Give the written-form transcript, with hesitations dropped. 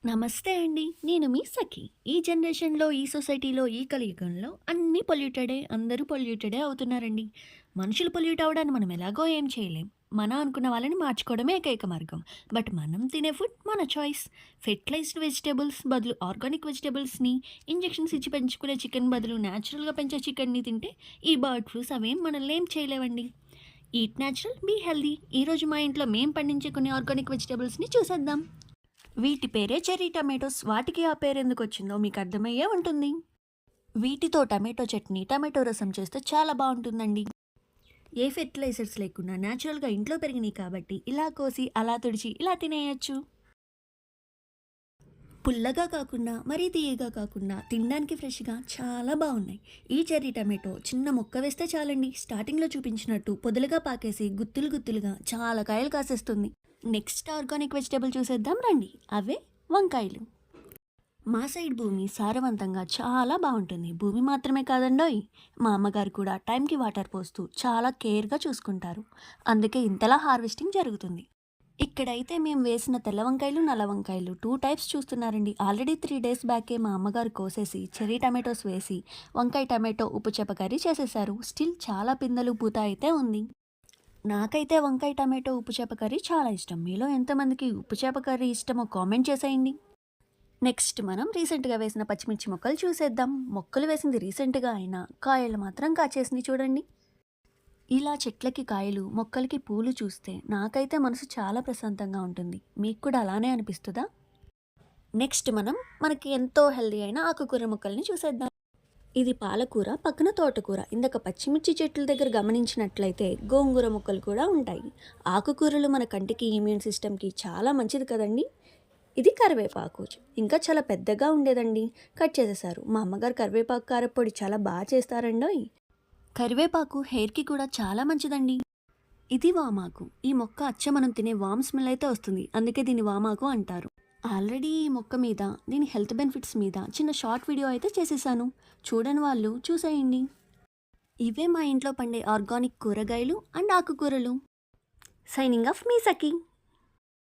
నమస్తే అండి. నేను మీ సఖి. ఈ జనరేషన్‌లో, ఈ సొసైటీలో, ఈ కలియుగంలో అన్నీ పొల్యూటెడే. అందరూ పొల్యూటెడే అవుతున్నారండి. మనుషులు పొల్యూట్ అవ్వడాన్ని మనం ఎలాగో ఏం చేయలేం. మనం అనుకున్న వాళ్ళని మార్చుకోవడమే ఏకైక మార్గం. బట్ మనం తినే ఫుడ్ మన చాయిస్. ఫెర్టిలైజ్డ్ వెజిటబుల్స్ బదులు ఆర్గానిక్ వెజిటబుల్స్‌ని, ఇంజెక్షన్స్ ఇచ్చి పెంచుకునే చికెన్ బదులు నేచురల్‌గా పెంచే చికెన్‌ని తింటే ఈ బర్డ్ ఫ్లూస్ అవేం మనల్ని ఏం చేయలేవండి. Eat natural, be healthy. ఈరోజు మా ఇంట్లో మేము పండించే కొన్ని ఆర్గానిక్ వెజిటబుల్స్‌ని చూసేద్దాం. వీటి పేరే చెర్రీ టమాటోస్. వాటికి ఆ పేరెందుకొచ్చిందో మీకు అర్థమయ్యే ఉంటుంది. వీటితో టమాటో చట్నీ, టమాటో రసం చేస్తే చాలా బావుంటుందండి. ఏ ఫెర్టిలైజర్స్ లేకుండా నేచురల్‌గా ఇంట్లో పెరిగినయి కాబట్టి ఇలా కోసి, అలా తుడిచి, ఇలా తినేయొచ్చు. పుల్లగా కాకుండా, మరీ తియ్యగా కాకుండా తినడానికి ఫ్రెష్‌గా చాలా బావున్నాయి. ఈ చెర్రీ టమాటో చిన్న మొక్క వేస్తే చాలండి. స్టార్టింగ్‌లో చూపించినట్టు పొదలుగా పాకేసి గుత్తులు గుత్తులుగా చాలా కాయలు కాసేస్తుంది. నెక్స్ట్ ఆర్గానిక్ వెజిటబుల్ చూసేద్దాం రండి. అవే వంకాయలు. మా సైడ్ భూమి సారవంతంగా చాలా బావుంటుంది. భూమి మాత్రమే కాదండోయ్! మా అమ్మగారు కూడా టైంకి వాటర్ పోస్తూ చాలా కేర్‌గా చూసుకుంటారు. అందుకే ఇంతలా హార్వెస్టింగ్ జరుగుతుంది. ఇక్కడైతే మేము వేసిన తెల్ల వంకాయలు, నల్ల వంకాయలు 2 టైప్స్ చూస్తున్నారండి. ఆల్రెడీ 3 డేస్ బ్యాకే మా అమ్మగారు కోసేసి, చెర్రీ టమాటోస్ వేసి, వంకాయ టమాటో ఉప్పు చేప కర్రీ చేసేశారు. స్టిల్ చాలా పిందెలు, పూత అయితే ఉంది. నాకైతే వంకాయ టమాటో ఉప్పు చేప కర్రీ చాలా ఇష్టం. మీలో ఎంతమందికి ఉప్పు చేప కర్రీ ఇష్టమో కామెంట్ చేసేయండి. నెక్స్ట్ మనం రీసెంట్‌గా వేసిన పచ్చిమిర్చి మొక్కలు చూసేద్దాం. మొక్కలు వేసింది రీసెంట్‌గా అయినా కాయలు మాత్రం కాచేసినయి చూడండి. ఇలా చెట్లకి కాయలు, మొక్కలకి పూలు చూస్తే నాకైతే మనసు చాలా ప్రశాంతంగా ఉంటుంది. మీకు కూడా అలానే అనిపిస్తదా? నెక్స్ట్ మనకి ఎంతో హెల్తీ అయిన ఆకుకూర మొక్కల్ని చూసేద్దాం. ఇది పాలకూర, పక్కన తోటకూర. ఇందాక పచ్చిమిర్చి చెట్ల దగ్గర గమనించినట్లయితే గోంగూర మొక్కలు కూడా ఉంటాయి. ఆకుకూరలు మన కంటికి, ఇమ్యూన్ సిస్టమ్‌కి చాలా మంచిది కదండీ! ఇది కరివేపాకు. ఇంకా చాలా పెద్దగా ఉండేదండి. కట్ చేసేశారు. మా అమ్మగారు కరివేపాకు కారప్పొడి చాలా చేస్తారండోయ్! కరివేపాకు హెయిర్‌కి కూడా చాలా మంచిదండి. ఇది వామాకు. ఈ మొక్క మనం తినే వామ్ స్మెల్ అయితే వస్తుంది. అందుకే దీన్ని వామాకు అంటారు. ఆల్రెడీ ఈ మొక్క మీద, దీని హెల్త్ బెనిఫిట్స్ మీద చిన్న షార్ట్ వీడియో అయితే చేసేసాను. చూడని వాళ్ళు చూసేయండి. ఇవే మా ఇంట్లో పండే ఆర్గానిక్ కూరగాయలు అండ్ ఆకుకూరలు. సైనింగ్ ఆఫ్ మీ సఖి.